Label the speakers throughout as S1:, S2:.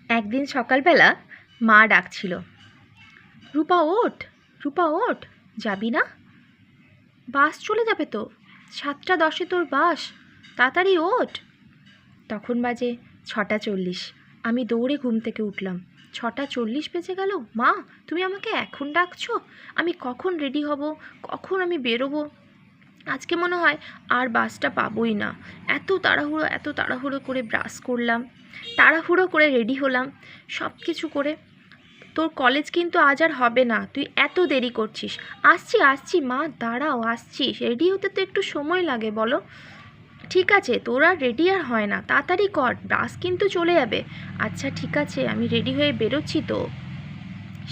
S1: একদিন সকালবেলা মা ডাকছিল, রূপা ওঠ, রূপা ওঠ, যাবি না? বাস চলে যাবে তো, 7:10 তোর বাস, তাড়াতাড়ি ওঠ। তখন বাজে 6:40। আমি দৌড়ে ঘুম থেকে উঠলাম। 6:40 বেজে গেল। মা, তুমি আমাকে এখন ডাকছো? আমি কখন রেডি হব, কখন আমি বেরোবো? আজকে মনে হয় আর বাসটা পাবোই না। এত তাড়াহুড়ো করে ব্রাশ করলাম, তাড়াহুড়ো করে রেডি হলাম, সব কিছু করে। তোর কলেজ কিন্তু আজ আর হবে না, তুই এত দেরি করছিস। আসছি আসছি মা, দাঁড়াও, আসছি। রেডি হতে তো একটু সময় লাগে বলো। ঠিক আছে, তোর আর রেডি আর হয় না, তাড়াতাড়ি কর, বাস কিন্তু চলে যাবে। আচ্ছা ঠিক আছে, আমি রেডি হয়ে বেরোচ্ছি তো।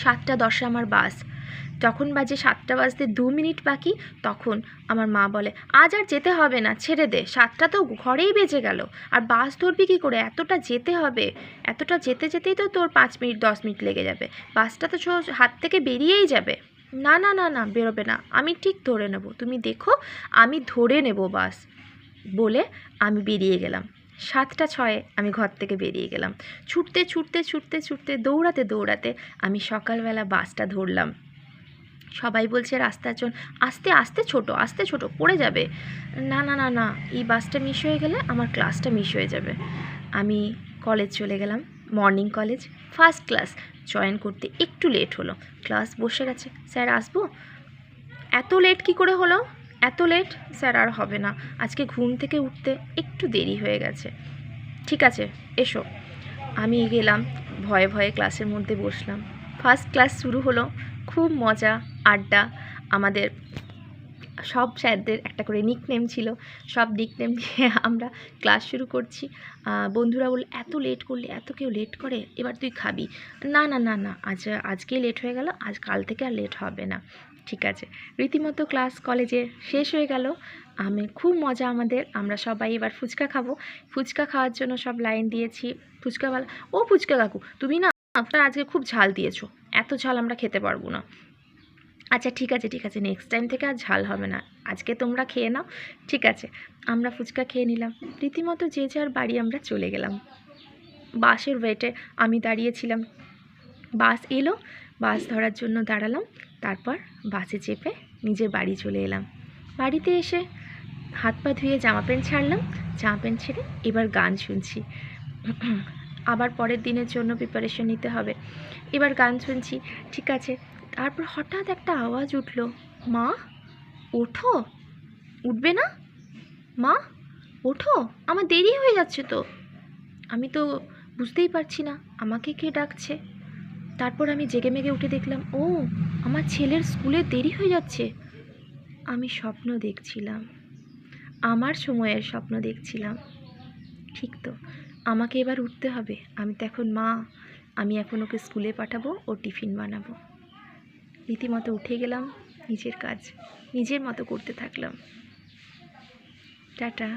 S1: 7:10 আমার বাস। যখন বাজে 7টা বাজতে 2 মিনিট বাকি, তখন আমার মা বলে, আজ আর যেতে হবে না, ছেড়ে দে, 7টা তো ঘরেই বেজে গেল, আর বাস ধরবি কী করে? এতটা যেতে হবে, এতটা যেতে যেতেই তো তোর 5 মিনিট 10 মিনিট লেগে যাবে, বাসটা তো হাত থেকে বেরিয়েই যাবে। না না না না, বেরোবে না, আমি ঠিক ধরে নেব, তুমি দেখো, আমি ধরে নেব বাস। বলে আমি বেরিয়ে গেলাম। 7:06 আমি ঘর থেকে বেরিয়ে গেলাম। ছুটতে ছুটতে ছুটতে ছুটতে দৌড়াতে দৌড়াতে আমি সকালবেলা বাসটা ধরলাম। সবাই বলছে রাস্তার জন্য আস্তে আস্তে ছোট, আস্তে ছোট, পড়ে যাবে। না না না না, এই বাসটা মিস হয়ে গেলে আমার ক্লাসটা মিস হয়ে যাবে। আমি কলেজ চলে গেলাম, morning college, first class. Join করতে একটু লেট হলো। ক্লাস বসে গেছে, স্যার আসবো? এত লেট কি করে হলো? এত লেট? স্যার আর হবে না, আজকে ঘুম থেকে উঠতে একটু দেরি হয়ে গেছে। ঠিক আছে, এসো। আমি গেলাম, ভয়ে ভয়ে ক্লাসের মধ্যে বসলাম। ফার্স্ট ক্লাস শুরু হলো, খুব মজা, আড্ডা। আমাদের সব স্যারদের একটা করে নিকনেম ছিল, সব নিকনেম দিয়ে আমরা ক্লাস শুরু করছি। বন্ধুরা বলল, এত লেট করলে, এত কেউ লেট করে, এবার তুই খাবি। না না না না, আজকেই লেট হয়ে গেল, আজ কাল থেকে আর লেট হবে না। ঠিক আছে, রীতিমতো ক্লাস কলেজে শেষ হয়ে গেল। আমি খুব মজা আমাদের, আমরা সবাই এবার ফুচকা খাবো। ফুচকা খাওয়ার জন্য সব লাইন দিয়েছি। ফুচকাওয়ালা, ও ফুচকা কাকু, তুমি না আপনার আজকে খুব ঝাল দিয়েছো, এত ঝাল আমরা খেতে পারবো না। আচ্ছা ঠিক আছে ঠিক আছে, নেক্সট টাইম থেকে আর ঝাল হবে না, আজকে তোমরা খেয়ে নাও। ঠিক আছে, আমরা ফুচকা খেয়ে নিলাম। রীতিমতো যে যার বাড়ি আমরা চলে গেলাম। বাসের ওয়েটে আমি দাঁড়িয়েছিলাম। বাস এলো, বাস ধরার জন্য দাঁড়ালাম, তারপর বাসে চেপে নিজের বাড়ি চলে এলাম। বাড়িতে এসে হাত পা ধুয়ে জামা প্যান্ট ছাড়লাম, জামা প্যান্ট ছেড়ে এবার গান শুনছি। আবার পরের দিনের জন্য প্রিপারেশন নিতে হবে, এবার গান শুনছি। ঠিক আছে, তারপর হঠাৎ একটা আওয়াজ উঠল, মা ওঠো, উঠবে না? মা ওঠো, আমার দেরি হয়ে যাচ্ছে তো। আমি তো বুঝতেই পারছি না আমাকে কে ডাকছে। তারপর আমি জেগে মেগে উঠে দেখলাম, ও আমার ছেলের স্কুলে দেরি হয়ে যাচ্ছে। আমি স্বপ্ন দেখছিলাম, আমার সময়ের স্বপ্ন দেখছিলাম। ঠিক তো, আমাকে এবার উঠতে হবে, আমি তো এখন মা, আমি এখন ওকে স্কুলে পাঠাবো, ও টিফিন বানাবো। রীতিমতো উঠে গেলাম, নিজের কাজ নিজের মতো করতে থাকলাম। টাটা।